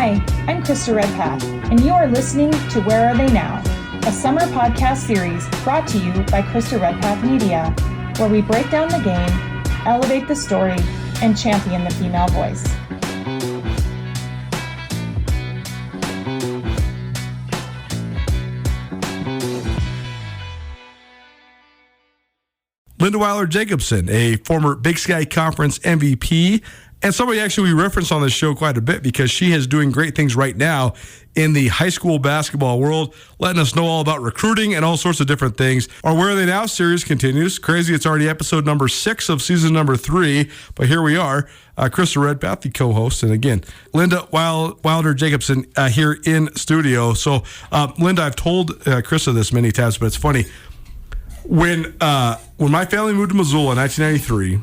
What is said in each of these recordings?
Hi, I'm Krista Redpath, and you are listening to Where Are They Now, a summer podcast series brought to you by Krista Redpath Media, where we break down the game, elevate the story, and champion the female voice. Linda Weyler Jacobson, a former Big Sky Conference MVP, and somebody actually we reference on this show quite a bit because she is doing great things right now in the high school basketball world, letting us know all about recruiting and all sorts of different things. Our Where Are They Now series continues. Crazy, it's already episode number 6 of season number 3, but here we are. Krista Redpath, the co-host, and again, Linda Weyler Jacobson here in studio. So, Linda, I've told Krista this many times, but it's funny. When my family moved to Missoula in 1993,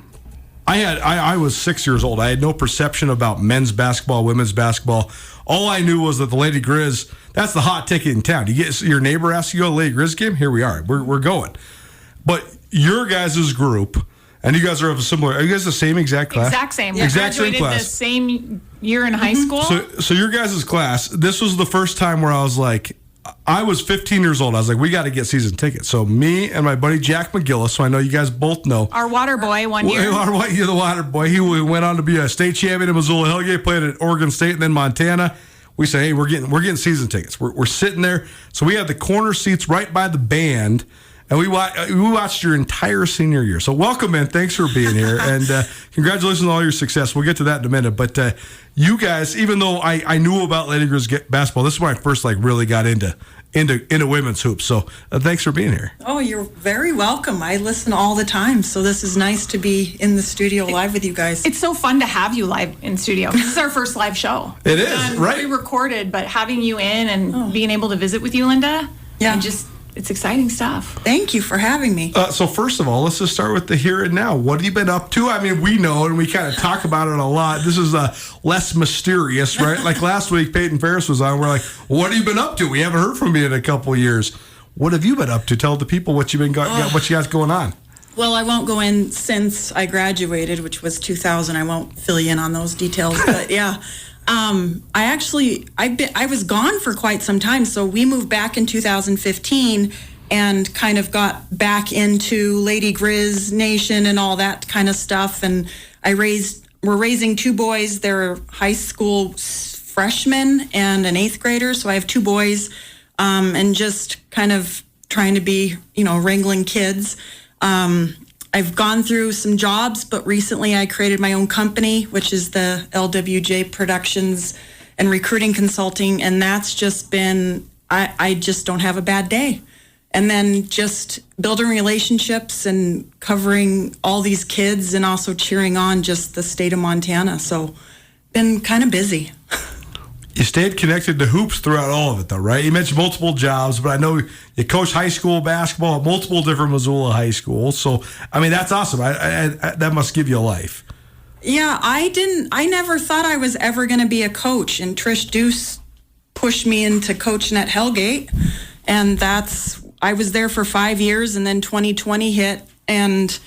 I was 6 years old. I had no perception about men's basketball, women's basketball. All I knew was that the Lady Griz, that's the hot ticket in town. You get your neighbor asks you to go to the Lady Griz game. Here we are. We're going. But your guys' group, and you guys are of a similar. Are you guys the same exact class? Exact same. Yeah. Exact graduated same class. the same year in high school. So your guys' class. This was the first time where I was like. I was 15 years old. I was like, we got to get season tickets. So me and my buddy Jack McGillis, who I know you guys both know. Our water boy one year. You're the water boy. He went on to be a state champion in Missoula Hellgate, played at Oregon State and then Montana. We said, hey, we're getting season tickets. We're sitting there. So we had the corner seats right by the band. And we watched your entire senior year. So welcome, man. Thanks for being here. And congratulations on all your success. We'll get to that in a minute. But you guys, even though I knew about Lady Griz basketball, this is when I first really got into women's hoops. So thanks for being here. Oh, you're very welcome. I listen all the time. So this is nice to be in the studio live with you guys. It's so fun to have you live in studio. This is our first live show. It is, right? Pre-recorded, but having you in and being able to visit with you, Linda, yeah. It's exciting stuff. Thank you for having me. So first of all, let's just start with the here and now. What have you been up to? I mean, we know, and we kind of talk about it a lot. This is less mysterious, right? Like last week, Peyton Ferris was on. We're like, what have you been up to? We haven't heard from you in a couple of years. What have you been up to? Tell the people what you got going on. Well, I won't go in since I graduated, which was 2000. I won't fill you in on those details, but yeah. I was gone for quite some time, so we moved back in 2015 and kind of got back into Lady Griz Nation and all that kind of stuff. And we're raising 2 boys. They're high school freshmen and an 8th grader. So I have 2 boys, and just kind of trying to be, wrangling kids. I've gone through some jobs, but recently I created my own company, which is the LWJ Productions and Recruiting Consulting, and that's just been, I just don't have a bad day. And then just building relationships and covering all these kids and also cheering on just the state of Montana. So been kind of busy. You stayed connected to hoops throughout all of it, though, right? You mentioned multiple jobs, but I know you coach high school basketball at multiple different Missoula high schools. So, I mean, that's awesome. That must give you a life. Yeah, I never thought I was ever going to be a coach. And Trish Deuce pushed me into coaching at Hellgate. And I was there for 5 years, and then 2020 hit, and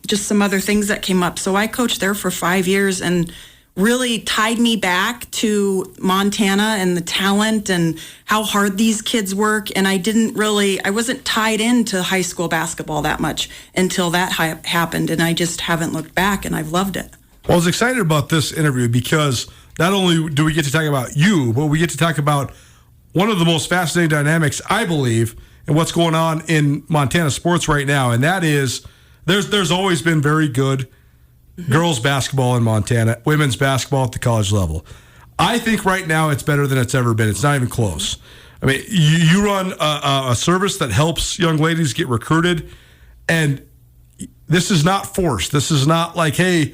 just some other things that came up. So I coached there for 5 years, and really tied me back to Montana and the talent and how hard these kids work. And I wasn't tied into high school basketball that much until that happened. And I just haven't looked back, and I've loved it. Well, I was excited about this interview because not only do we get to talk about you, but we get to talk about one of the most fascinating dynamics, I believe, in what's going on in Montana sports right now. And that is there's always been very good girls basketball in Montana, women's basketball at the college level. I think right now it's better than it's ever been. It's not even close. I mean, you run a service that helps young ladies get recruited, and this is not forced. This is not like, hey,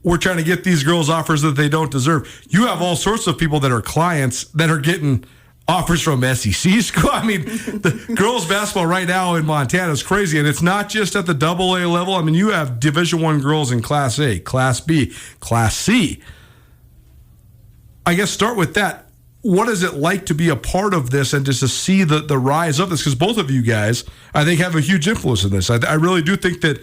we're trying to get these girls offers that they don't deserve. You have all sorts of people that are clients that are getting offers from SEC school. I mean, the girls basketball right now in Montana is crazy, and it's not just at the AA level. I mean, you have Division I girls in Class A, Class B, Class C. I guess start with that. What is it like to be a part of this and just to see the rise of this? Because both of you guys, I think, have a huge influence in this. I really do think that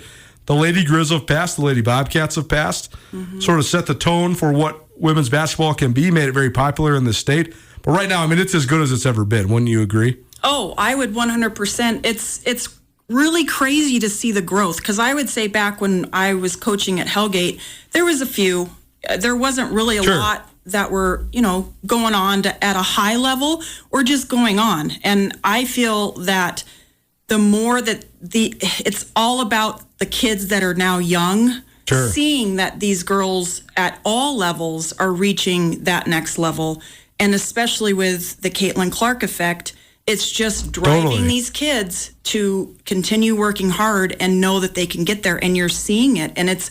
the Lady Griz have passed, the Lady Bobcats have passed, sort of set the tone for what women's basketball can be, made it very popular in the state. But right now, I mean, it's as good as it's ever been. Wouldn't you agree? Oh, I would 100%. It's really crazy to see the growth, because I would say back when I was coaching at Hellgate, there was a few. There wasn't really a lot that were, going on at a high level or just going on. And I feel that the more that it's all about the kids that are now young, seeing that these girls at all levels are reaching that next level. And especially with the Caitlin Clark effect, it's just driving these kids to continue working hard and know that they can get there. And you're seeing it. And it's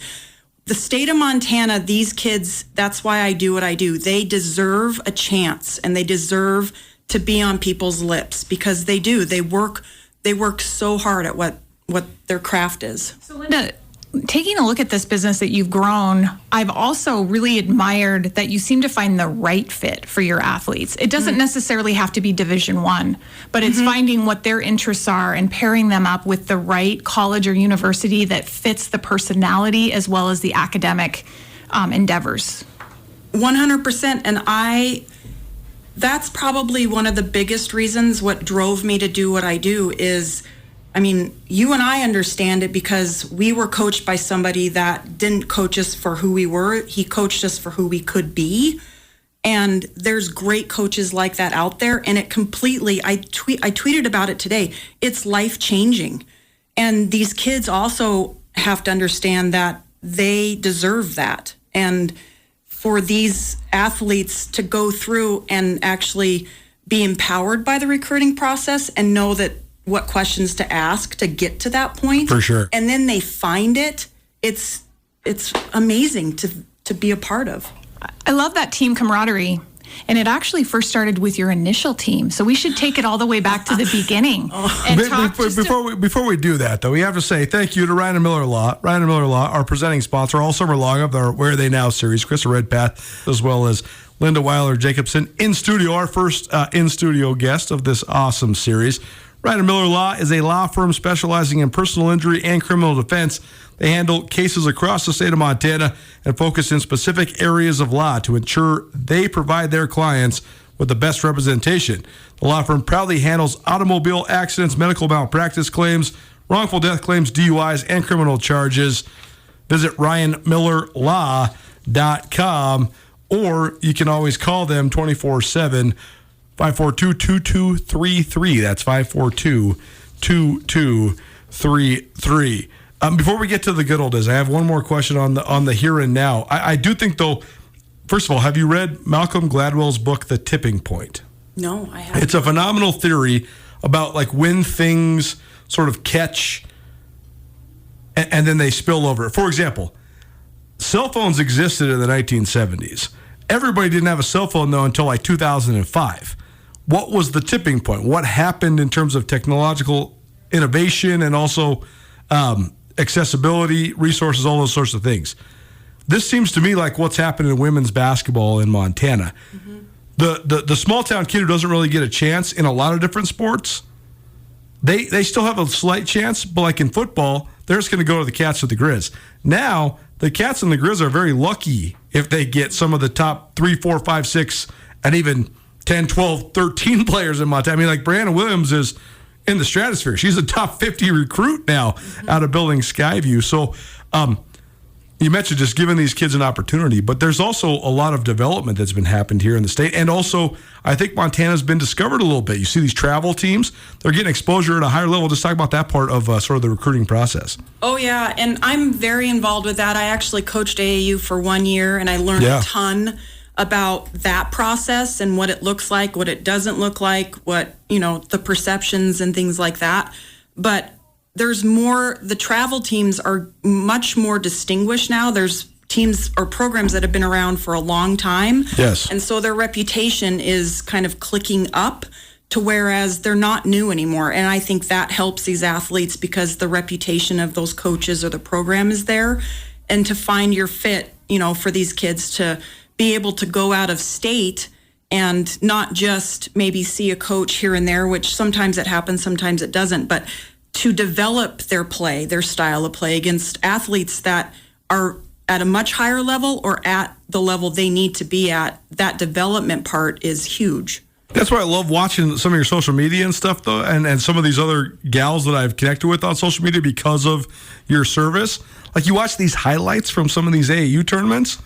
the state of Montana, these kids, that's why I do what I do. They deserve a chance, and they deserve to be on people's lips, because they do. They work so hard at what their craft is. So Linda, taking a look at this business that you've grown, I've also really admired that you seem to find the right fit for your athletes. It doesn't necessarily have to be Division I, but it's finding what their interests are and pairing them up with the right college or university that fits the personality as well as the academic endeavors. 100%. And that's probably one of the biggest reasons what drove me to do what I do is, I mean, you and I understand it because we were coached by somebody that didn't coach us for who we were. He coached us for who we could be. And there's great coaches like that out there. And it completely, I tweeted about it today. It's life-changing. And these kids also have to understand that they deserve that. And for these athletes to go through and actually be empowered by the recruiting process and know that what questions to ask to get to that point. For sure. And then they find it. It's amazing to be a part of. I love that team camaraderie. And it actually first started with your initial team. So we should take it all the way back to the beginning. Before we do that, though, we have to say thank you to Ryan and Miller Law. Ryan and Miller Law, our presenting sponsor all summer long of our Where Are They Now series, Krista Redpath, as well as Linda Weyler Jacobson in studio, our first in-studio guest of this awesome series. Ryan and Miller Law is a law firm specializing in personal injury and criminal defense. They handle cases across the state of Montana and focus in specific areas of law to ensure they provide their clients with the best representation. The law firm proudly handles automobile accidents, medical malpractice claims, wrongful death claims, DUIs, and criminal charges. Visit RyanMillerLaw.com, or you can always call them 24/7, 542-2233. That's 542-2233. Before we get to the good old days, I have one more question on the here and now. I do think, though, first of all, have you read Malcolm Gladwell's book, The Tipping Point? No, I haven't. It's a phenomenal theory about like when things sort of catch and then they spill over. For example, cell phones existed in the 1970s. Everybody didn't have a cell phone, though, until like 2005. What was the tipping point? What happened in terms of technological innovation and also accessibility, resources, all those sorts of things? This seems to me like what's happening in women's basketball in Montana. The small town kid who doesn't really get a chance in a lot of different sports, they still have a slight chance, but like in football, they're just going to go to the Cats or the Griz. Now, the Cats and the Griz are very lucky if they get some of the top 3, 4, 5, 6, and even 10, 12, 13 players in Montana. I mean, like Brianna Williams is in the stratosphere. She's a top 50 recruit now out of Billings Skyview. So you mentioned just giving these kids an opportunity, but there's also a lot of development that's been happened here in the state. And also, I think Montana's been discovered a little bit. You see these travel teams, they're getting exposure at a higher level. Just talk about that part of sort of the recruiting process. Oh, yeah. And I'm very involved with that. I actually coached AAU for 1 year, and I learned a ton about that process and what it looks like, what it doesn't look like, what, the perceptions and things like that. But there's more, the travel teams are much more distinguished now. There's teams or programs that have been around for a long time. Yes. And so their reputation is kind of clicking up to whereas they're not new anymore. And I think that helps these athletes because the reputation of those coaches or the program is there. And to find your fit, for these kids to be able to go out of state and not just maybe see a coach here and there, which sometimes it happens, sometimes it doesn't, but to develop their play, their style of play against athletes that are at a much higher level or at the level they need to be at, that development part is huge. That's why I love watching some of your social media and stuff, though, and some of these other gals that I've connected with on social media because of your service. Like, you watch these highlights from some of these AAU tournaments.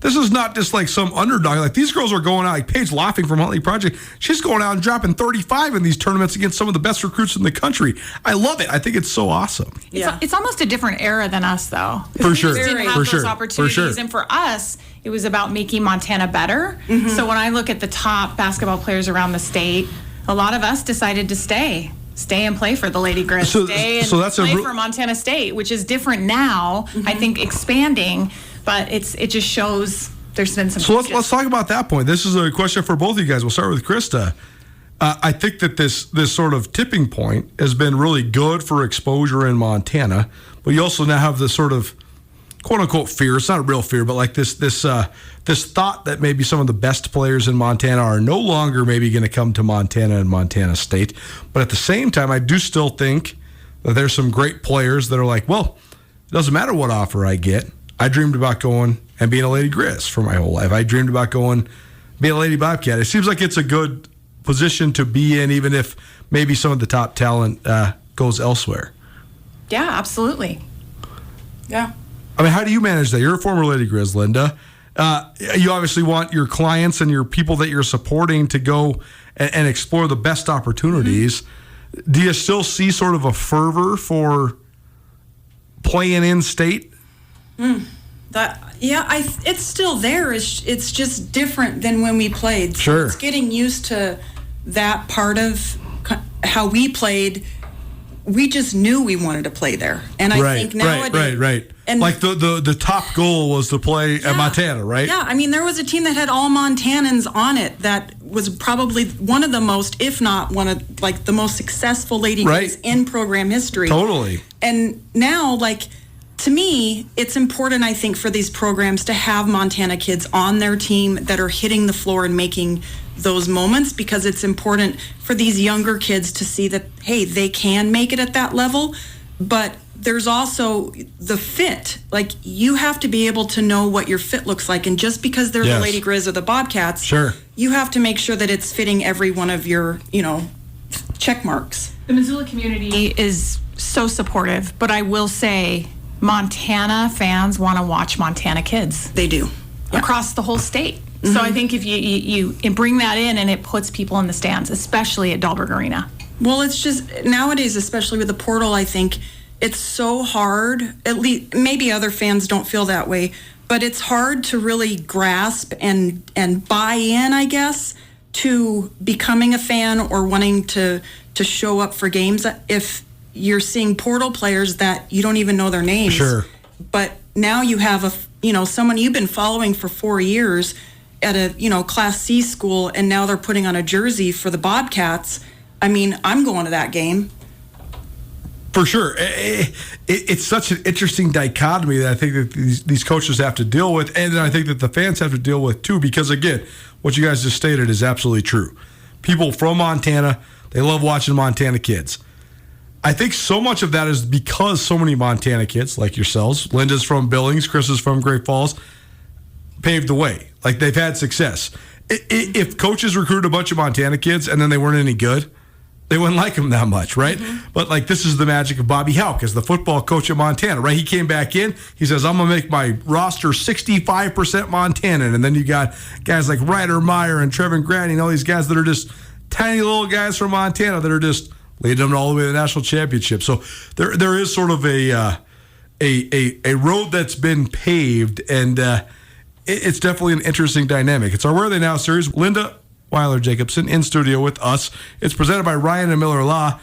This is not just like some underdog. Like, these girls are going out, like Paige Laughing from Huntley Project. She's going out and dropping 35 in these tournaments against some of the best recruits in the country. I love it. I think it's so awesome. Yeah. It's almost a different era than us, though. For sure. We just didn't have For those sure. opportunities. For sure. And for us, it was about making Montana better. So when I look at the top basketball players around the state, a lot of us decided to stay and play for the Lady Griz. Stay and play for Montana State, which is different now. I think expanding, but it just shows there's been some. So let's talk about that point. This is a question for both of you guys. We'll start with Krista. I think that this sort of tipping point has been really good for exposure in Montana, but you also now have this sort of quote unquote fear. It's not a real fear, but like this thought that maybe some of the best players in Montana are no longer maybe going to come to Montana and Montana State. But at the same time, I do still think that there's some great players that are like, well, it doesn't matter what offer I get. I dreamed about going and being a Lady Griz for my whole life. I dreamed about going being a Lady Bobcat. It seems like it's a good position to be in, even if maybe some of the top talent goes elsewhere. Yeah, absolutely. Yeah. I mean, how do you manage that? You're a former Lady Griz, Linda. You obviously want your clients and your people that you're supporting to go and explore the best opportunities. Do you still see sort of a fervor for playing in state? It's still there. It's just different than when we played. So Sure. it's getting used to that part of how we played. We just knew we wanted to play there, and I think nowadays, right. And like the top goal was to play at Montana, right? Yeah, I mean, there was a team that had all Montanans on it that was probably one of the most, if not one of like the most successful Lady Griz in program history. Totally. And now, like, to me, it's important, I think, for these programs to have Montana kids on their team that are hitting the floor and making those moments, because it's important for these younger kids to see that, hey, they can make it at that level. But there's also the fit. Like, you have to be able to know what your fit looks like. And just because they're the Lady Griz or the Bobcats, you have to make sure that it's fitting every one of your, check marks. The Missoula community is so supportive, but I will say Montana fans want to watch Montana kids. They do. Across the whole state. So I think if you bring that in, and it puts people in the stands, especially at Dahlberg Arena. Well, it's just nowadays, especially with the portal, I think it's so hard. At least maybe other fans don't feel that way, but it's hard to really grasp and buy in, I guess, to becoming a fan or wanting to show up for games if you're seeing portal players that you don't even know their names. Sure. But now you have someone you've been following for 4 years at a Class C school, and now they're putting on a jersey for the Bobcats. I mean, I'm going to that game. For sure. It's such an interesting dichotomy that I think that these coaches have to deal with, and I think that the fans have to deal with too, because again, what you guys just stated is absolutely true. People from Montana, they love watching Montana kids. I think so much of that is because so many Montana kids, like yourselves, Linda's from Billings, Chris is from Great Falls, paved the way. Like, they've had success. If coaches recruited a bunch of Montana kids and then they weren't any good, they wouldn't like them that much, right? But like, this is the magic of Bobby Houck as the football coach at Montana, right? He came back in. He says, I'm going to make my roster 65% Montanan. And then you got guys like Ryder Meyer and Trevin Granny, all these guys that are just tiny little guys from Montana that are just leading them all the way to the national championship. So there is sort of a road that's been paved, and it's definitely an interesting dynamic. It's our Where Are They Now series. Linda Weyler Jacobson in studio with us. It's presented by Ryan and Miller Law.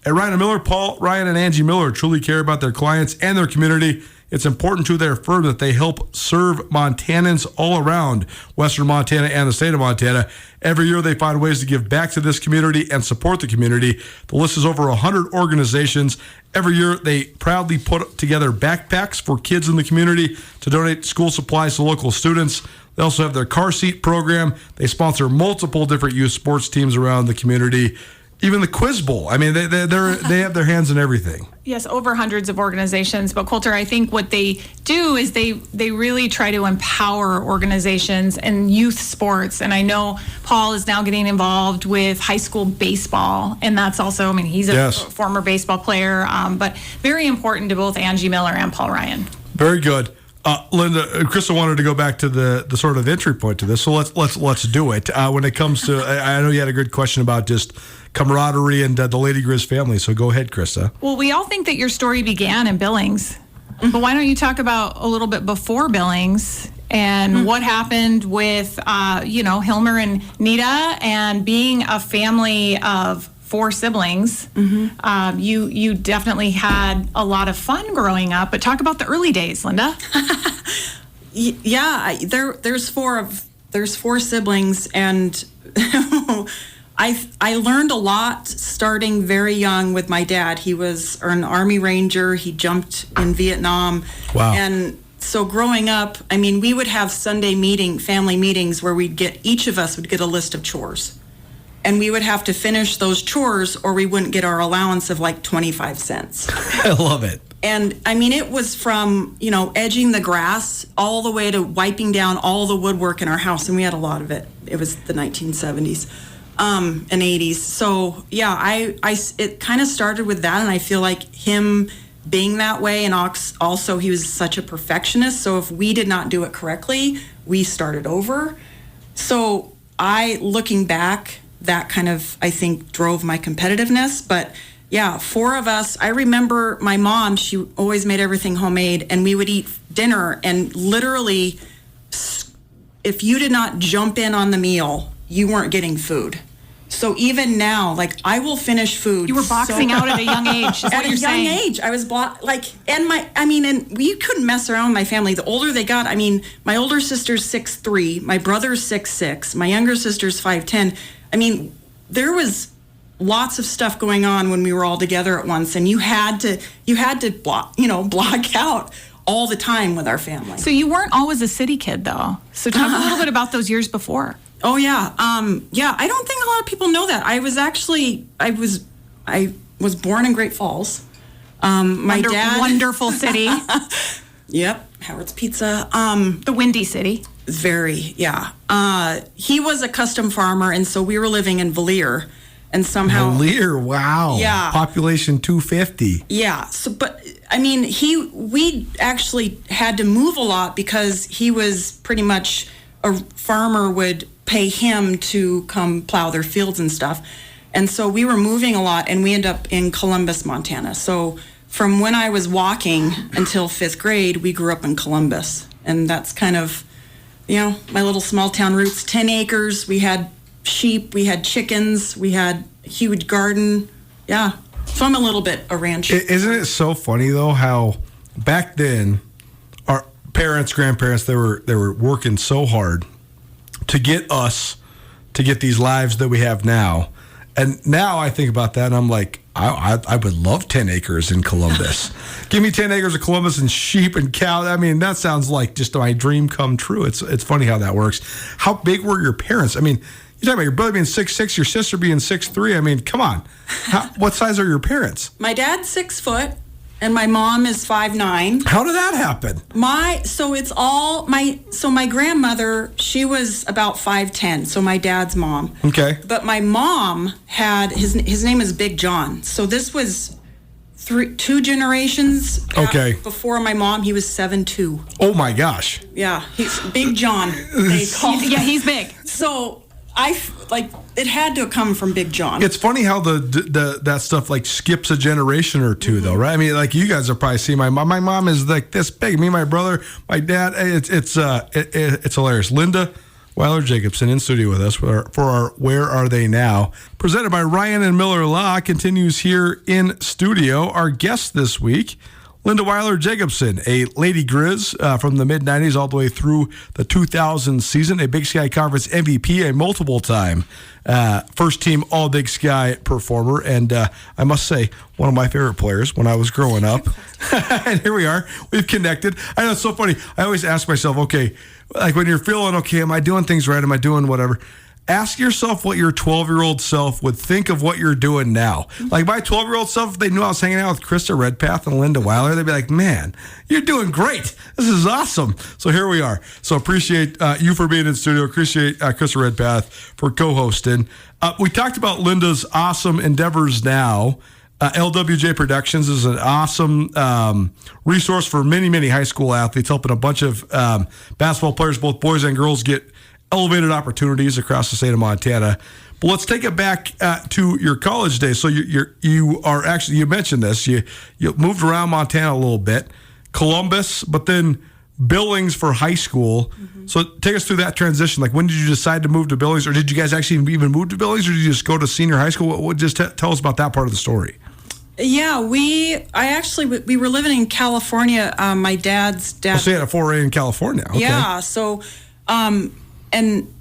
At Ryan and Miller, Paul, Ryan, and Angie Miller truly care about their clients and their community. It's important to their firm that they help serve Montanans all around Western Montana and the state of Montana. Every year they find ways to give back to this community and support the community. The list is over 100 organizations. Every year they proudly put together backpacks for kids in the community to donate school supplies to local students. They also have their car seat program. They sponsor multiple different youth sports teams around the community. even the Quiz Bowl. I mean, they have their hands in everything. Yes, over hundreds of organizations. But Coulter, I think what they do is they really try to empower organizations and youth sports. And I know Paul is now getting involved with high school baseball. And that's also, I mean, he's a former baseball player, but very important to both Angie Miller and Paul Ryan. Very good. Linda, Krista wanted to go back to the sort of entry point to this, so let's do it. When it comes to, I know you had a good question about just camaraderie and the Lady Griz family, so go ahead, Krista. Well, we all think that your story began in Billings, but why don't you talk about a little bit before Billings and what happened with, Hilmer and Nita, and being a family of 4 siblings. You definitely had a lot of fun growing up, but talk about the early days, Linda. There's 4 siblings, and I learned a lot starting very young with my dad. He was an Army Ranger. He jumped in Vietnam. Wow. And so growing up, I mean, we would have Sunday family meetings where each of us would get a list of chores. And we would have to finish those chores or we wouldn't get our allowance of like 25 cents. I love it. And I mean, it was from, edging the grass all the way to wiping down all the woodwork in our house. And we had a lot of it. It was the 1970s and 80s. So yeah, it kind of started with that. And I feel like him being that way, and also he was such a perfectionist. So if we did not do it correctly, we started over. So looking back, that kind of, I think, drove my competitiveness. But yeah, 4 of us. I remember my mom, she always made everything homemade, and we would eat dinner, and literally, if you did not jump in on the meal, you weren't getting food. So even now, like, I will finish food. You were boxing out at a young age, is what you're saying. At a young age, I was and we couldn't mess around with my family. The older they got, I mean, my older sister's 6'3", my brother's 6'6", my younger sister's 5'10". I mean, there was lots of stuff going on when we were all together at once, and you had to block out all the time with our family. So you weren't always a city kid, though. So talk a little bit about those years before. Oh yeah, I don't think a lot of people know that. I was born in Great Falls. My dad, wonderful city. Yep, Howard's Pizza. The Windy City. Very, yeah. He was a custom farmer, and so we were living in Valier, and somehow Valier, wow, yeah, population 250. Yeah. So, but I mean, we actually had to move a lot because he was pretty much a farmer would pay him to come plow their fields and stuff, and so we were moving a lot, and we ended up in Columbus, Montana. So from when I was walking until 5th grade, we grew up in Columbus, and that's kind of, my little small town roots. 10 acres. We had sheep. We had chickens. We had a huge garden. Yeah. So I'm a little bit a rancher. Isn't it so funny though how back then our parents, grandparents, they were working so hard to get us to get these lives that we have now. And now I think about that and I'm like, I would love 10 acres in Columbus. Give me 10 acres of Columbus and sheep and cow. I mean, that sounds like just my dream come true. It's funny how that works. How big were your parents? I mean, you're talking about your brother being 6'6", your sister being 6'3". I mean, come on. What size are your parents? My dad's 6 foot and my mom is 5'9". How did that happen? My grandmother, she was about 5'10", so my dad's mom. Okay. But my mom had, his name is Big John. So this was 2 generations before my mom. He was 7'2". Oh my gosh. Yeah, he's Big John. They call him. Yeah, he's big. So it had to come from Big John. It's funny how that stuff like skips a generation or two, though, right? I mean, like you guys have probably seen my mom. My mom is like this big. Me, my brother, my dad. It's hilarious. Linda Weyler Jacobson in studio with us for our Where Are They Now? Presented by Ryan and Miller Law continues here in studio. Our guest this week, Linda Weyler Jacobson, a Lady Griz from the mid-'90s all the way through the 2000 season, a Big Sky Conference MVP, a multiple-time first-team All-Big Sky performer, and I must say, one of my favorite players when I was growing up. And here we are. We've connected. I know it's so funny. I always ask myself, okay, like when you're feeling okay, am I doing things right? Am I doing whatever? ask yourself what your 12-year-old self would think of what you're doing now. Like my 12-year-old self, if they knew I was hanging out with Krista Redpath and Linda Weyler, they'd be like, man, you're doing great. This is awesome. So here we are. So appreciate you for being in studio. Appreciate Krista Redpath for co-hosting. We talked about Linda's awesome endeavors now. LWJ Productions is an awesome resource for many, many high school athletes, helping a bunch of basketball players, both boys and girls, get elevated opportunities across the state of Montana. But let's take it back to your college days. So you are actually, you mentioned this, you moved around Montana a little bit, Columbus, but then Billings for high school. Mm-hmm. So take us through that transition. Like, when did you decide to move to Billings, or did you guys actually even move to Billings, or did you just go to senior high school? Just tell us about that part of the story. Yeah, we were living in California. My dad's dad. So you had a foray in California. Okay. Yeah. So, and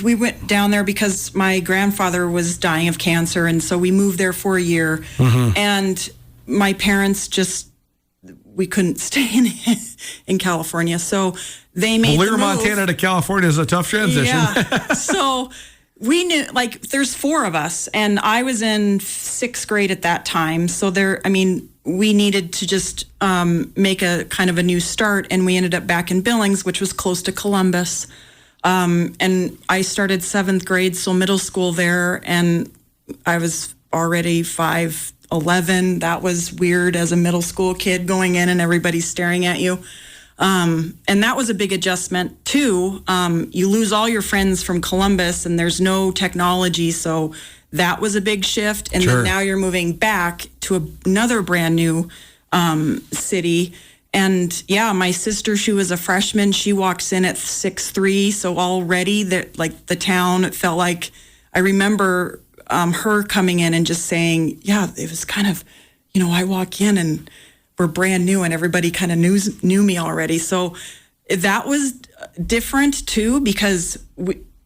we went down there because my grandfather was dying of cancer, and so we moved there for a year. Mm-hmm. And my parents we couldn't stay in California, so they made the move. Montana to California is a tough transition. Yeah. So we knew, like, there's 4 of us, and I was in 6th grade at that time. So we needed to just make a kind of a new start, and we ended up back in Billings, which was close to Columbus. And I started 7th grade, so middle school there, and I was already 5'11". That was weird as a middle school kid going in and everybody's staring at you. And that was a big adjustment too. You lose all your friends from Columbus and there's no technology. So that was a big shift. And Sure. then now you're moving back to another brand new city. And yeah, my sister, she was a freshman. She walks in at 6'3". So already the town, it felt like, I remember her coming in and just saying, yeah, it was kind of, I walk in and we're brand new and everybody kind of knew me already. So that was different too, because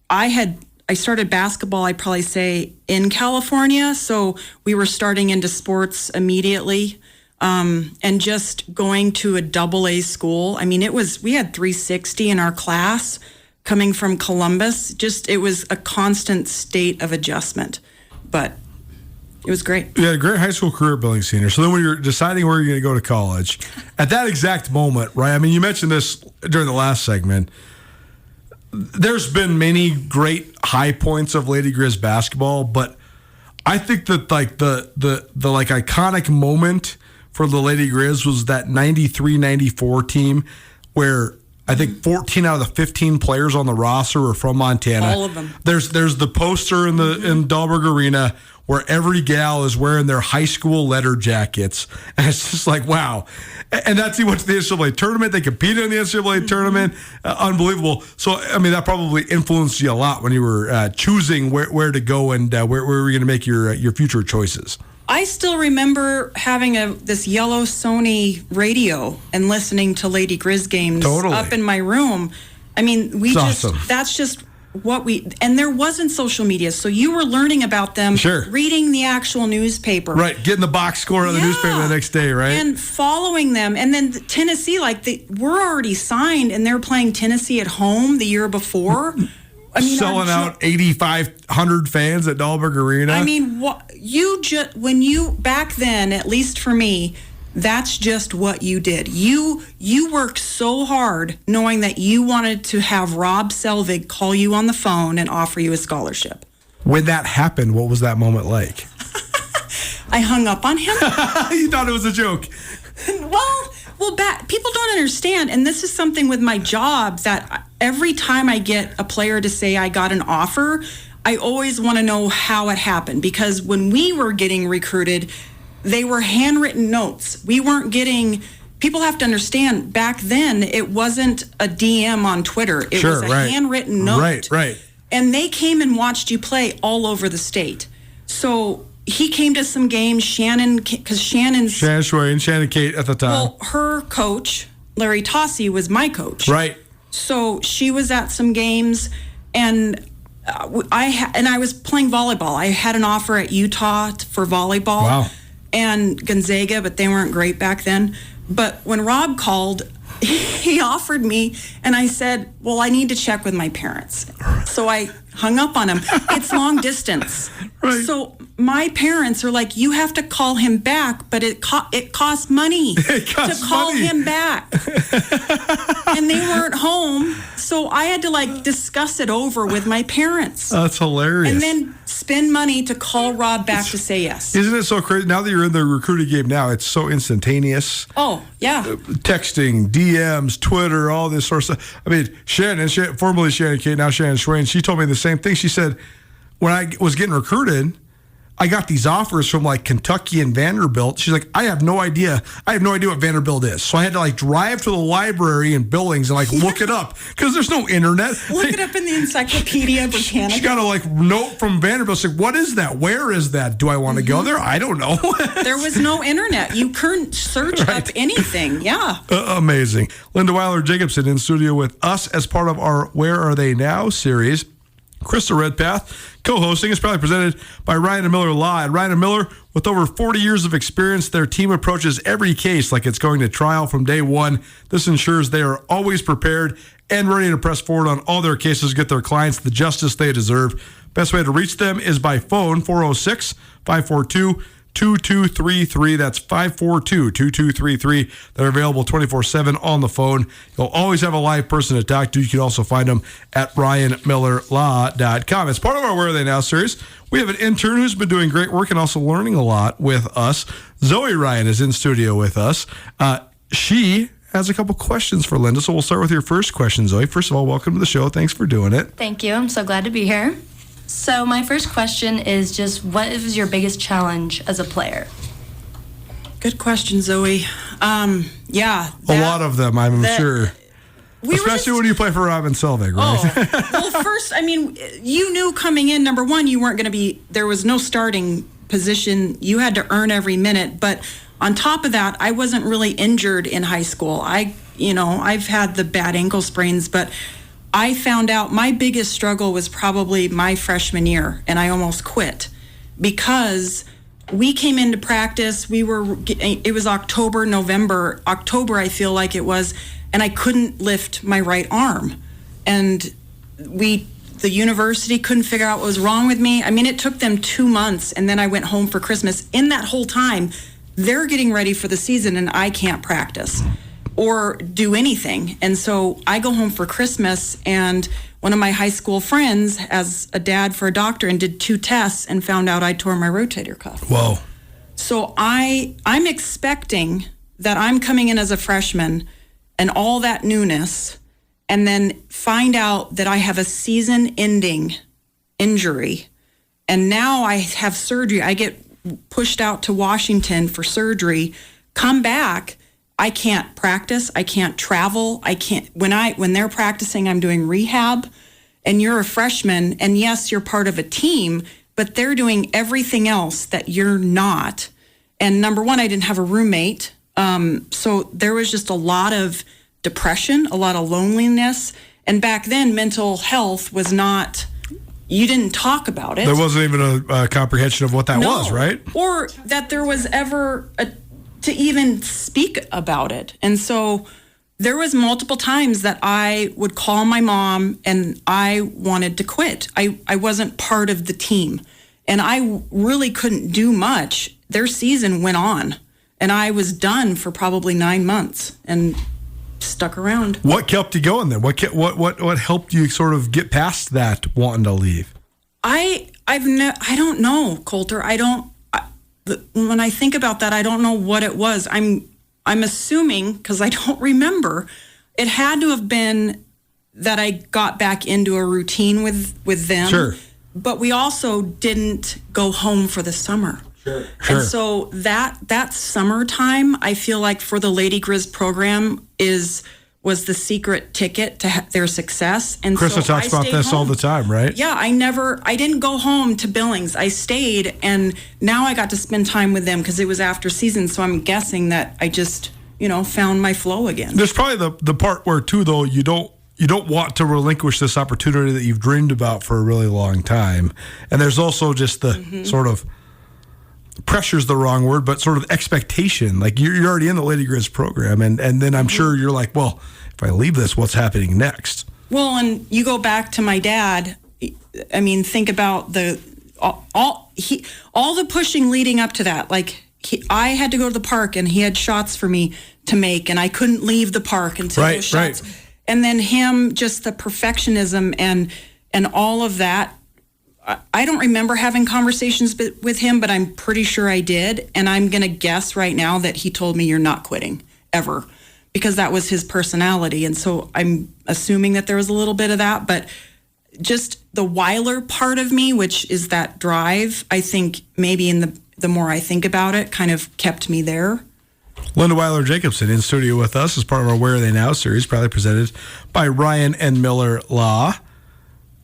I started basketball, I'd probably say, in California. So we were starting into sports immediately. And just going to a AA school. I mean, we had 360 in our class coming from Columbus. It was a constant state of adjustment, but it was great. You had a great high school career at Billings Senior. So then when you're deciding where you're going to go to college, at that exact moment, right? I mean, you mentioned this during the last segment. There's been many great high points of Lady Griz basketball, but I think that like the iconic moment for the Lady Griz was that 93-94 team where I think 14 out of the 15 players on the roster were from Montana. All of them. There's the poster in in Dahlberg Arena where every gal is wearing their high school letter jackets. And it's just like, wow. And that team went to the NCAA tournament. They competed in the NCAA tournament. Unbelievable. So, I mean, that probably influenced you a lot when you were choosing where to go and where were you going to make your future choices. I still remember having this yellow Sony radio and listening to Lady Griz games up in my room. I mean, awesome. That's just what and there wasn't social media, so you were learning about them, sure, reading the actual newspaper. Right, getting the box score of the newspaper the next day, right? And following them. And then Tennessee, we're already signed and they're playing Tennessee at home the year before. I mean, selling out 8,500 fans at Dahlberg Arena. I mean, back then, at least for me, that's just what you did. You worked so hard knowing that you wanted to have Rob Selvig call you on the phone and offer you a scholarship. When that happened, what was that moment like? I hung up on him. You thought it was a joke. Well, people don't understand, and this is something with my job, that every time I get a player to say I got an offer, I always want to know how it happened, because when we were getting recruited, they were handwritten notes. We weren't getting, people have to understand, back then, it wasn't a DM on Twitter. It was a handwritten note. Right. And they came and watched you play all over the state. So he came to some games, Shannon Kate at the time. Well, her coach, Larry Tossi, was my coach. Right. So she was at some games, and I was playing volleyball. I had an offer at Utah for volleyball. Wow. And Gonzaga, but they weren't great back then. But when Rob called, he offered me, and I said, well, I need to check with my parents. So I hung up on him. It's long distance. Right. So my parents are like, you have to call him back, but it costs money to call him back. And they weren't home. So I had to discuss it over with my parents. That's hilarious. And then spend money to call Rob back to say yes. Isn't it so crazy? Now that you're in the recruiting game now, it's so instantaneous. Oh, yeah. Texting, DMs, Twitter, all this sort of stuff. I mean, Shannon, formerly Shannon Kate, now Shannon Schwain, she told me the same thing. She said, when I was getting recruited, I got these offers from Kentucky and Vanderbilt. She's like, I have no idea what Vanderbilt is. So I had to drive to the library in Billings and look it up because there's no internet. Look it up in the Encyclopedia Britannica. She got a note from Vanderbilt. She's like, what is that? Where is that? Do I want to go there? I don't know. There was no internet. You couldn't search up anything. Yeah. Amazing. Linda Weyler Jacobson in studio with us as part of our Where Are They Now series. Krista Redpath, co-hosting, is proudly presented by Ryan and Miller Law. At Ryan and Miller, with over 40 years of experience, their team approaches every case like it's going to trial from day one. This ensures they are always prepared and ready to press forward on all their cases, get their clients the justice they deserve. Best way to reach them is by phone, 406-542-2233. That's 542-2233. They're available 24/7 on the phone. You'll always have a live person to talk to. You can also find them at ryanmillerlaw.com. As part of our Where Are They Now series, we have an intern who's been doing great work and also learning a lot with us. Zoe Ryan is in studio with us. She has a couple questions for Linda, so we'll start with your first question, Zoe. First of all, welcome to the show. Thanks for doing it. Thank you. I'm so glad to be here. So my first question is just, what is your biggest challenge as a player? Good question, Zoe. A lot of them, I'm sure. Especially when you play for Robin Selvig, right? Well, first, you knew coming in, number one, you weren't going to be, there was no starting position. You had to earn every minute. But on top of that, I wasn't really injured in high school. I've had the bad ankle sprains, but I found out my biggest struggle was probably my freshman year, and I almost quit because we came into practice. It was November, I feel like it was, and I couldn't lift my right arm. And the university couldn't figure out what was wrong with me. It took them 2 months, and then I went home for Christmas. In that whole time, they're getting ready for the season, and I can't practice or do anything. And so I go home for Christmas, and one of my high school friends has a dad for a doctor and did 2 tests and found out I tore my rotator cuff. Whoa. So I'm expecting that I'm coming in as a freshman and all that newness, and then find out that I have a season-ending injury. And now I have surgery. I get pushed out to Washington for surgery, come back, I can't practice. I can't travel. I can't, when they're practicing, I'm doing rehab, and you're a freshman, and yes, you're part of a team, but they're doing everything else that you're not. And number one, I didn't have a roommate. So there was just a lot of depression, a lot of loneliness. And back then, mental health was not, you didn't talk about it. There wasn't even a comprehension of what that was, right? Or that there was ever to even speak about it. And so there was multiple times that I would call my mom and I wanted to quit. I wasn't part of the team, and I really couldn't do much. Their season went on, and I was done for probably 9 months and stuck around. What kept you going then? What helped you sort of get past that wanting to leave? I don't know, Coulter. When I think about that, I don't know what it was. I'm assuming, because I don't remember, it had to have been that I got back into a routine with them. Sure. But we also didn't go home for the summer. Sure. And so that summertime, I feel like for the Lady Griz program was the secret ticket to their success. And Krista so talks about this all the time, right? Yeah, I didn't go home to Billings. I stayed, and now I got to spend time with them because it was after season. So I'm guessing that I just, found my flow again. There's probably the part where too, though, you don't want to relinquish this opportunity that you've dreamed about for a really long time. And there's also just the sort of pressure's the wrong word, but sort of expectation. Like you're already in the Lady Griz program, and then I'm sure you're like, well, if I leave this, what's happening next? Well, and you go back to my dad. I mean, think about all the pushing leading up to that. Like I had to go to the park, and he had shots for me to make, and I couldn't leave the park until those shots. Right. And then him, just the perfectionism and all of that. I don't remember having conversations with him, but I'm pretty sure I did. And I'm going to guess right now that he told me, you're not quitting ever, because that was his personality. And so I'm assuming that there was a little bit of that, but just the Weyler part of me, which is that drive, I think maybe in the more I think about it, kind of kept me there. Linda Weyler Jacobson in studio with us as part of our Where Are They Now series, proudly presented by Ryan and Miller Law.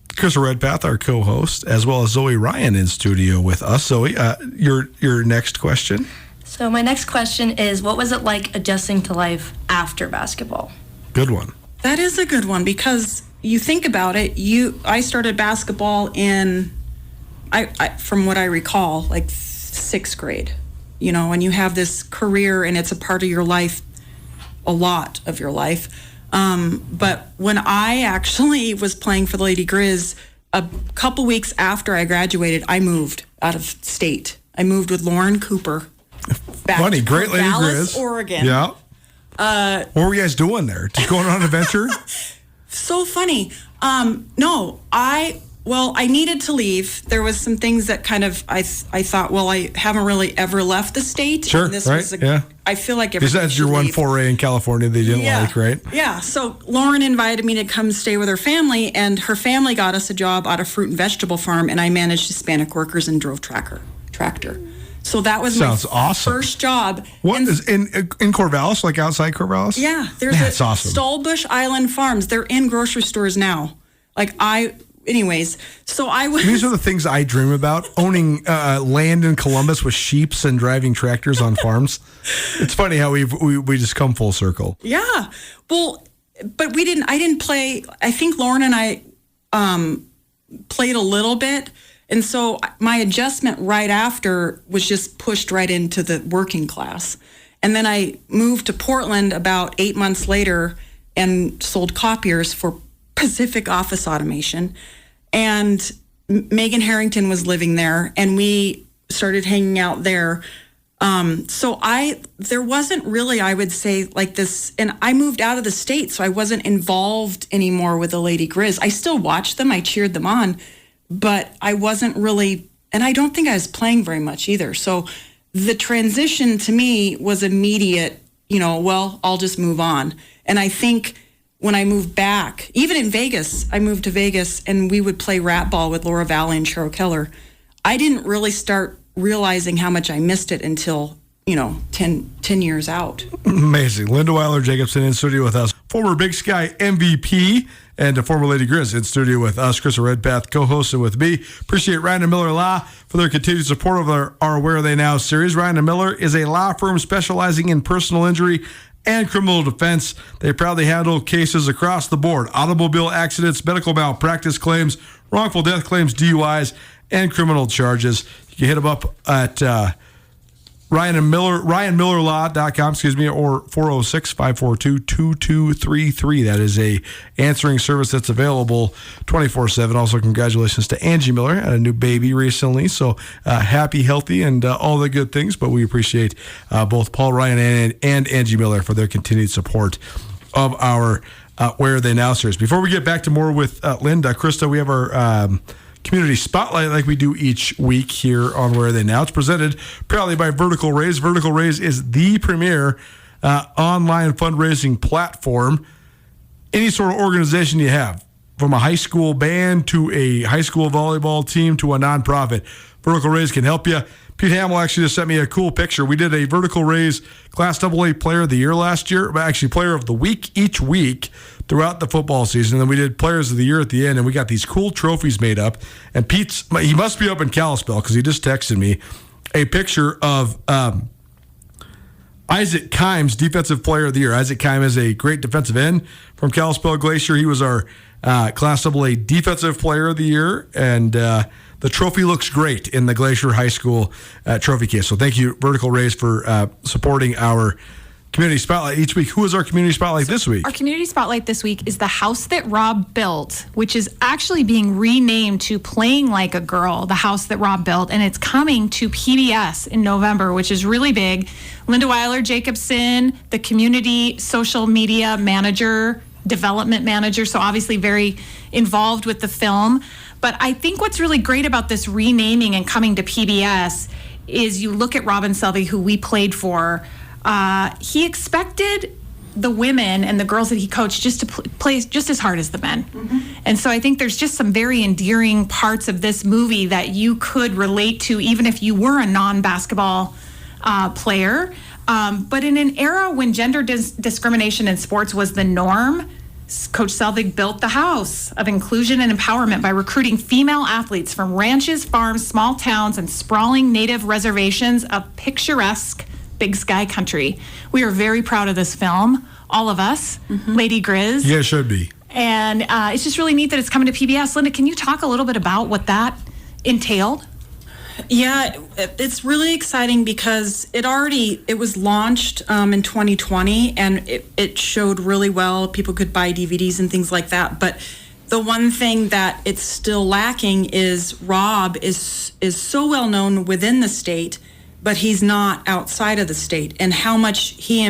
Krista Redpath, our co-host, as well as Zoe Ryan in studio with us. Zoe, your next question. So my next question is, what was it like adjusting to life after basketball? Good one. That is a good one, because you think about it. I started basketball in, from what I recall, like 6th grade. You know, and you have this career, and it's a part of your life, a lot of your life. But when I actually was playing for the Lady Griz, a couple weeks after I graduated, I moved out of state. I moved with Lauren Cooper. Funny, great Lady Dallas, Griz. Oregon. Yeah. What were you guys doing there? Just going on an adventure? So funny. No, I needed to leave. There was some things that kind of, I thought, well, I haven't really ever left the state. Sure, and this right, was yeah. I feel like everybody that's your should one leave. foray in California they didn't like, right? Yeah, so Lauren invited me to come stay with her family, and her family got us a job at a fruit and vegetable farm, and I managed Hispanic workers and drove tractor. So that was Sounds my awesome. first job. What is in Corvallis, like outside Corvallis? Yeah, there's That's awesome. Stallbush Island Farms. They're in grocery stores now. Anyways, so I was... These are the things I dream about, owning land in Columbus with sheeps and driving tractors on farms. It's funny how we just come full circle. Yeah. Well, but I didn't play. I think Lauren and I played a little bit. And so my adjustment right after was just pushed right into the working class. And then I moved to Portland about 8 months later and sold copiers for Pacific Office Automation. And Megan Harrington was living there, and we started hanging out there. So there wasn't really, I would say, like this, and I moved out of the state, so I wasn't involved anymore with the Lady Griz. I still watched them, I cheered them on, but I wasn't really, and I don't think I was playing very much either. So the transition to me was immediate, well, I'll just move on. And I think when I moved back, even in Vegas, I moved to Vegas, and we would play rat ball with Laura Valley and Cheryl Keller. I didn't really start realizing how much I missed it until, 10 years out. Amazing. Linda Weyler Jacobson in studio with us. Former Big Sky MVP and a former Lady Griz in studio with us. Krista Redpath co-hosting with me. Appreciate Ryan and Miller Law for their continued support of our Where Are They Now series. Ryan and Miller is a law firm specializing in personal injury and criminal defense. They proudly handle cases across the board: automobile accidents, medical malpractice claims, wrongful death claims, DUIs, and criminal charges. You can hit them up at RyanMillerLaw.com, or 406-542-2233. That is a answering service that's available 24/7. Also, congratulations to Angie Miller, had a new baby recently. So happy, healthy, and all the good things. But we appreciate both Paul Ryan and Angie Miller for their continued support of our Where Are They Now series. Before we get back to more with Linda, Krista, we have our Community Spotlight like we do each week here on Where Are They Now. It's presented proudly by Vertical Raise. Vertical Raise is the premier online fundraising platform. Any sort of organization you have, from a high school band to a high school volleyball team to a nonprofit, Vertical Raise can help you. Pete Hamill actually just sent me a cool picture. We did a Vertical Raise Class AA Player of the Year last year, but actually Player of the Week each week throughout the football season. And then we did Players of the Year at the end, and we got these cool trophies made up. And he must be up in Kalispell because he just texted me a picture of Isaac Kimes, Defensive Player of the Year. Isaac Kimes is a great defensive end from Kalispell Glacier. He was our Class AA Defensive Player of the Year, and the trophy looks great in the Glacier High School trophy case. So thank you, Vertical Rays, for supporting our Community Spotlight each week. Who is our Community Spotlight this week? Our Community Spotlight this week is the house that Rob built, which is actually being renamed to Playing Like a Girl, the house that Rob built, and it's coming to PBS in November, which is really big. Linda Weyler Jacobson, the community social media manager, development manager, so obviously very involved with the film. But I think what's really great about this renaming and coming to PBS is you look at Robin Selvey, who we played for. He expected the women and the girls that he coached just to play just as hard as the men. Mm-hmm. And so I think there's just some very endearing parts of this movie that you could relate to even if you were a non-basketball player. But in an era when gender discrimination in sports was the norm, Coach Selvig built the house of inclusion and empowerment by recruiting female athletes from ranches, farms, small towns, and sprawling native reservations of picturesque Big Sky country. We are very proud of this film, all of us, Lady Griz. Yeah, it should be. And it's just really neat that it's coming to PBS. Linda, can you talk a little bit about what that entailed? Yeah, it's really exciting because it was launched in 2020 and it showed really well. People could buy DVDs and things like that. But the one thing that it's still lacking is Rob is so well known within the state, but he's not outside of the state, and how much he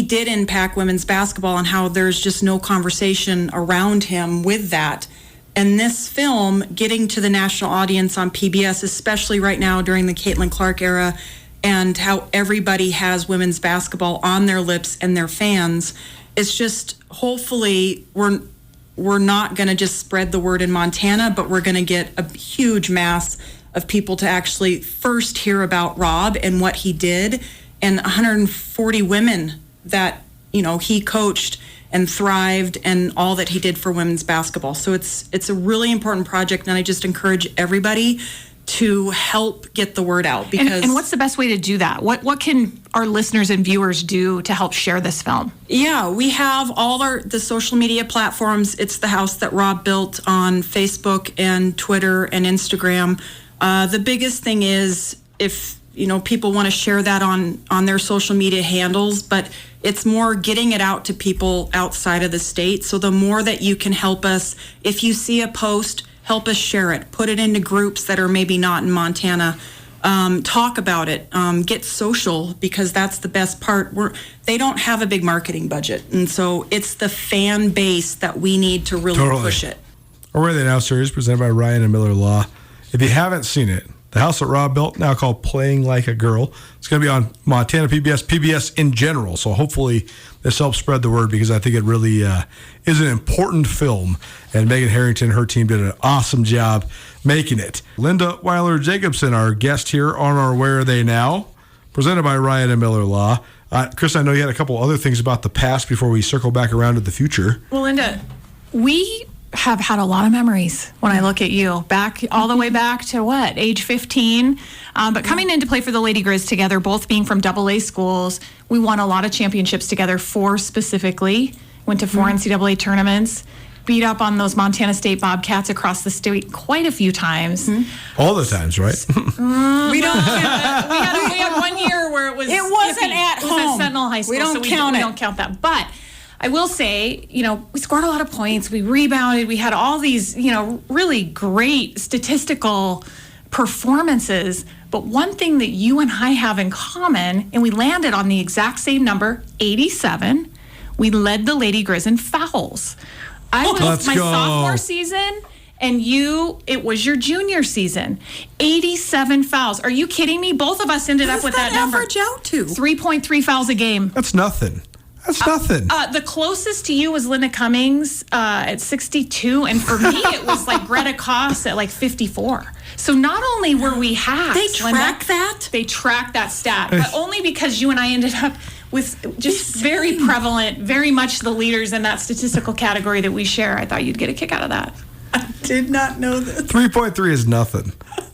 did impact women's basketball and how there's just no conversation around him with that. And this film getting to the national audience on PBS, especially right now during the Caitlin Clark era, and how everybody has women's basketball on their lips and their fans, it's just, hopefully we're not going to just spread the word in Montana, but we're going to get a huge mass of people to actually first hear about Rob and what he did, and 140 women that, he coached and thrived and all that he did for women's basketball. So it's a really important project, and I just encourage everybody to help get the word out. Because and what's the best way to do that? What can our listeners and viewers do to help share this film? Yeah, we have all the social media platforms. It's the house that Rob built on Facebook and Twitter and Instagram. The biggest thing is if people want to share that on their social media handles, but it's more getting it out to people outside of the state. So the more that you can help us, if you see a post, help us share it, put it into groups that are maybe not in Montana, talk about it, get social, because that's the best part. They don't have a big marketing budget, and so it's the fan base that we need to really push it. Where Are They Now series presented by Ryan and Miller Law. If you haven't seen it, the house that Rob built, now called Playing Like a Girl. It's going to be on Montana PBS in general. So hopefully this helps spread the word, because I think it really is an important film. And Megan Harrington and her team did an awesome job making it. Linda Weyler Jacobson, our guest here on our Where Are They Now, presented by Ryan and Miller Law. Chris, I know you had a couple other things about the past before we circle back around to the future. Well, Linda, we have had a lot of memories when I look at you, all the way back to age 15. But coming in to play for the Lady Griz together, both being from AA schools, we won a lot of championships together, 4 specifically, went to 4 NCAA tournaments, beat up on those Montana State Bobcats across the state quite a few times. All the times, right? We don't count it. We had 1 year where it wasn't at home. It was at Sentinel High School, we don't count that. But I will say, we scored a lot of points. We rebounded. We had all these, really great statistical performances. But one thing that you and I have in common, and we landed on the exact same number, 87, we led the Lady Griz in fouls. I was my sophomore season, and it was your junior season. 87 fouls. Are you kidding me? Both of us ended up with that number. Average out to 3.3 fouls a game. That's nothing. That's nothing. The closest to you was Linda Cummings at 62, and for me it was like Greta Koss at 54. So not only were we hacks, they track that? They track that stat, but only because you and I ended up with just very prevalent, very much the leaders in that statistical category that we share. I thought you'd get a kick out of that. did not know this. 3.3 is nothing.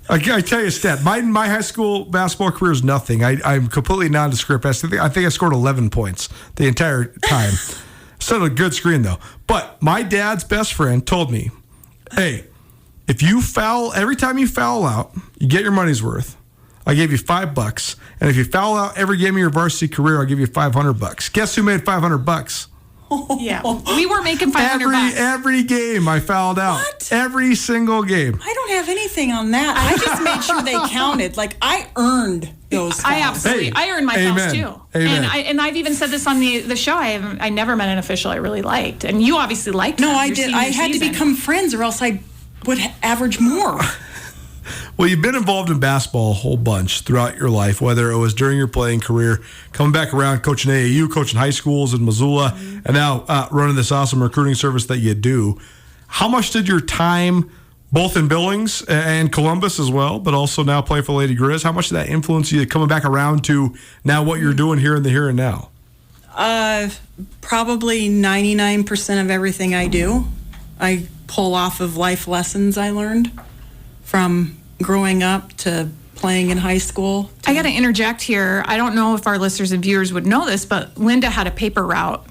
I tell you a stat. My high school basketball career is nothing. I'm completely nondescript. I think I scored 11 points the entire time. Still a good screen, though. But my dad's best friend told me, hey, if you foul, every time you foul out, you get your money's worth. I gave you $5. And if you foul out every game of your varsity career, I'll give you $500. Guess who made $500? Yeah, we were making $500. Every game I fouled out. What? Every single game. I don't have anything on that. I just made sure they counted. Like, I earned those fouls. I earned my fouls too. Amen. And I've even said this on the show. I never met an official I really liked, and you obviously liked. No, them I your did. senior I had season. to become friends, or else I would average more. Well, you've been involved in basketball a whole bunch throughout your life, whether it was during your playing career, coming back around, coaching AAU, coaching high schools in Missoula, and now running this awesome recruiting service that you do. How much did your time, both in Billings and Columbus as well, but also now playing for Lady Griz, how much did that influence you coming back around to now what you're doing here in the here and now? Probably 99% of everything I do, I pull off of life lessons I learned from growing up to playing in high school. I got to interject here. I don't know if our listeners and viewers would know this, but Linda had a paper route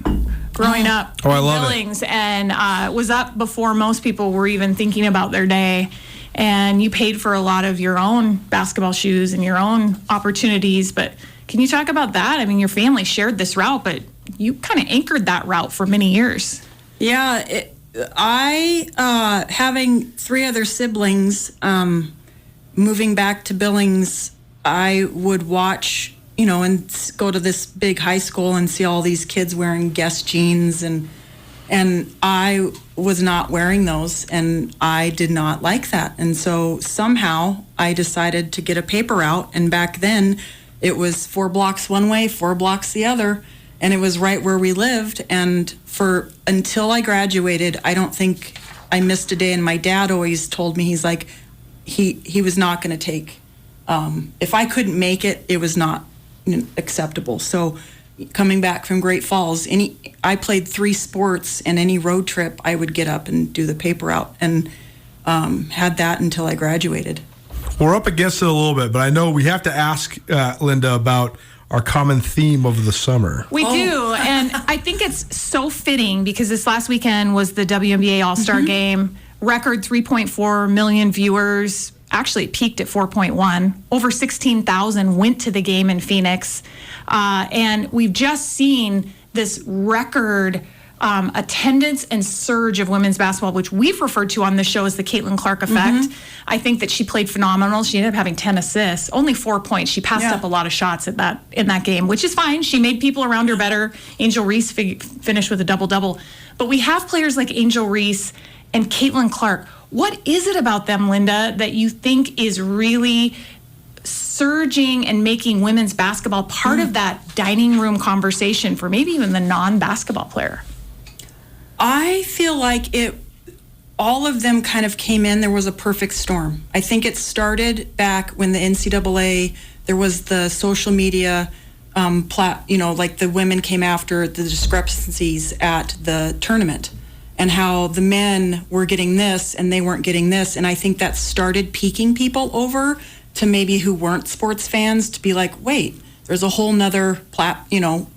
growing up Oh, I in love it. Billings and was up before most people were even thinking about their day. And you paid for a lot of your own basketball shoes and your own opportunities. But can you talk about that? I mean, your family shared this route, but you kind of anchored that route for many years. Yeah, having 3 other siblings, moving back to Billings, I would watch, and go to this big high school and see all these kids wearing Guess jeans, and I was not wearing those, and I did not like that. And so somehow I decided to get a paper route, and back then it was 4 blocks one way, 4 blocks the other, and it was right where we lived. And until I graduated, I don't think I missed a day. And my dad always told me, he's like, he was not going to take, if I couldn't make it, it was not acceptable. So coming back from Great Falls, I played 3 sports, and any road trip I would get up and do the paper route, and had that until I graduated. We're up against it a little bit, but I know we have to ask Linda about our common theme of the summer. We do, and I think it's so fitting because this last weekend was the WNBA All-Star Game. Record 3.4 million viewers. Actually, it peaked at 4.1. Over 16,000 went to the game in Phoenix. And we've just seen this record attendance and surge of women's basketball, which we've referred to on the show as the Caitlin Clark effect. I think that she played phenomenal. She ended up having 10 assists, only 4 points. She passed up a lot of shots in that game, which is fine. She made people around her better. Angel Reese finished with a double-double. But we have players like Angel Reese and Caitlin Clark. What is it about them, Linda, that you think is really surging and making women's basketball part of that dining room conversation for maybe even the non-basketball player? I feel like all of them kind of came in. There was a perfect storm. I think it started back when the NCAA, there was the social media, like the women came after the discrepancies at the tournament and how the men were getting this and they weren't getting this. And I think that started piquing people over to maybe who weren't sports fans to be like, wait, there's a whole nother,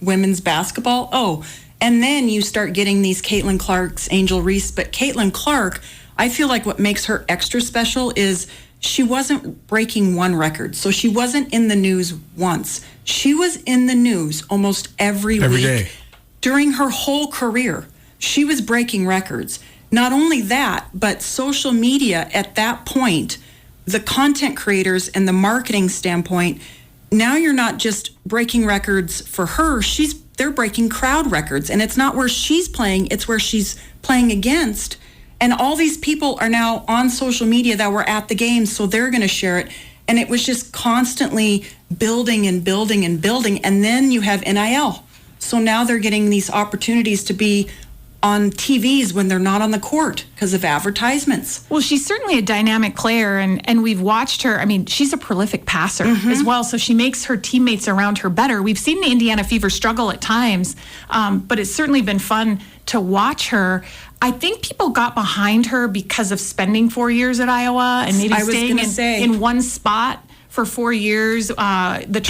women's basketball. Oh, and then you start getting these Caitlin Clarks, Angel Reese. But Caitlin Clark, I feel like what makes her extra special is she wasn't breaking one record. So she wasn't in the news once. She was in the news almost every week. Day. During her whole career, she was breaking records. Not only that, but social media at that point, the content creators and the marketing standpoint, now you're not just breaking records for her, they're breaking crowd records. And it's not where she's playing, it's where she's playing against. And all these people are now on social media that were at the game, so they're going to share it. And it was just constantly building and building and building. And then you have NIL. So now they're getting these opportunities to be on TVs when they're not on the court because of advertisements. Well, she's certainly a dynamic player, and we've watched her. I mean, she's a prolific passer as well, so she makes her teammates around her better. We've seen the Indiana Fever struggle at times, but it's certainly been fun to watch her. I think people got behind her because of spending 4 years at Iowa and maybe staying in one spot for 4 years. The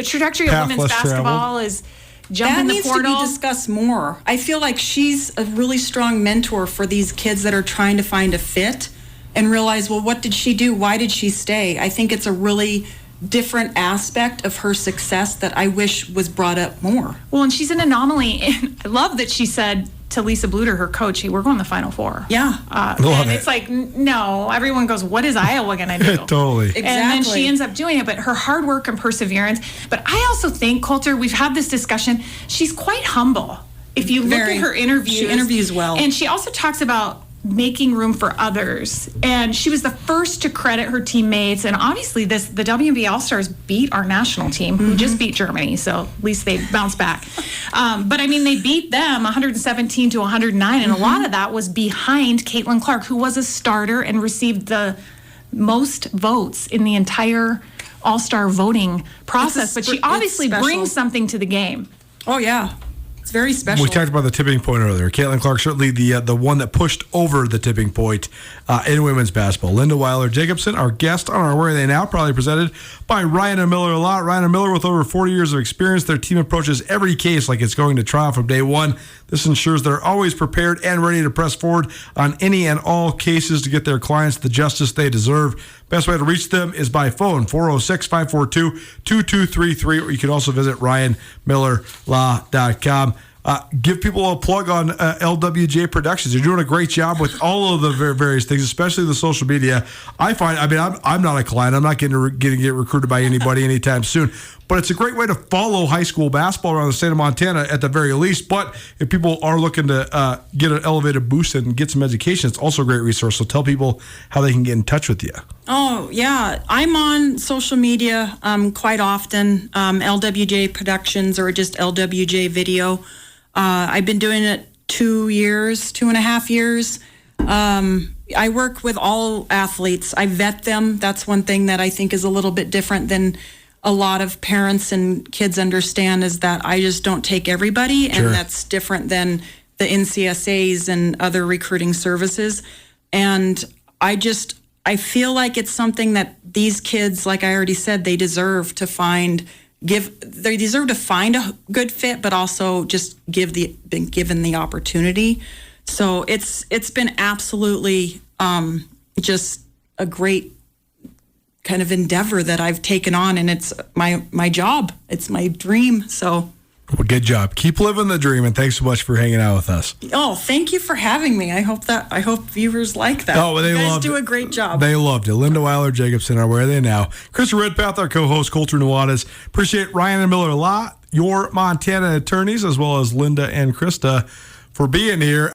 trajectory of women's basketball is jumping the portal. That needs to be discussed more. I feel like she's a really strong mentor for these kids that are trying to find a fit and realize, well, what did she do? Why did she stay? I think it's a really different aspect of her success that I wish was brought up more. Well, and she's an anomaly. And I love that she said to Lisa Bluter, her coach, hey, we're going to the Final Four. Yeah. And it's like, no, everyone goes, what is Iowa going to do? Totally. Exactly. And then she ends up doing it, but her hard work and perseverance. But I also think, Coulter, we've had this discussion, she's quite humble. If you look at her interviews. She interviews well. And she also talks about making room for others. And she was the first to credit her teammates. And obviously the WNBA All-Stars beat our national team, who just beat Germany. So at least they bounced back. But I mean, they beat them 117 to 109. And a lot of that was behind Caitlin Clark, who was a starter and received the most votes in the entire All-Star voting process. But she obviously brings something to the game. Oh, yeah. It's very special. We talked about the tipping point earlier. Caitlin Clark, certainly the one that pushed over the tipping point in women's basketball. Linda Weyler Jacobson, our guest on our Where Are They Now, proudly presented by Ryan and Miller a lot. Ryan and Miller, with over 40 years of experience, their team approaches every case like it's going to trial from day one. This ensures they're always prepared and ready to press forward on any and all cases to get their clients the justice they deserve. Best way to reach them is by phone, 406-542-2233, or you can also visit ryanmillerlaw.com. Give people a plug on LWJ Productions. They're doing a great job with all of the various things, especially the social media. I'm not a client. I'm not getting recruited by anybody anytime soon. But it's a great way to follow high school basketball around the state of Montana at the very least. But if people are looking to get an elevated boost and get some education, it's also a great resource. So tell people how they can get in touch with you. Oh, yeah. I'm on social media quite often, LWJ Productions or just LWJ Video. I've been doing it 2.5 years. I work with all athletes. I vet them. That's one thing that I think is a little bit different than a lot of parents and kids understand, is that I just don't take everybody. Sure. And that's different than the NCSAs and other recruiting services. And I feel like it's something that these kids, like I already said, they deserve to find. They deserve to find a good fit, but also just been given the opportunity. So it's been absolutely just a great kind of endeavor that I've taken on, and it's my job. It's my dream. So. Well, good job. Keep living the dream, and thanks so much for hanging out with us. Oh, thank you for having me. I hope viewers like that. Oh, you guys do a great job. They loved it. Linda Weyler Jacobson, Where Are They Now? Krista Redpath, our co-host, Coulter Nuanez. Appreciate Ryan and Miller a lot, your Montana attorneys, as well as Linda and Krista for being here.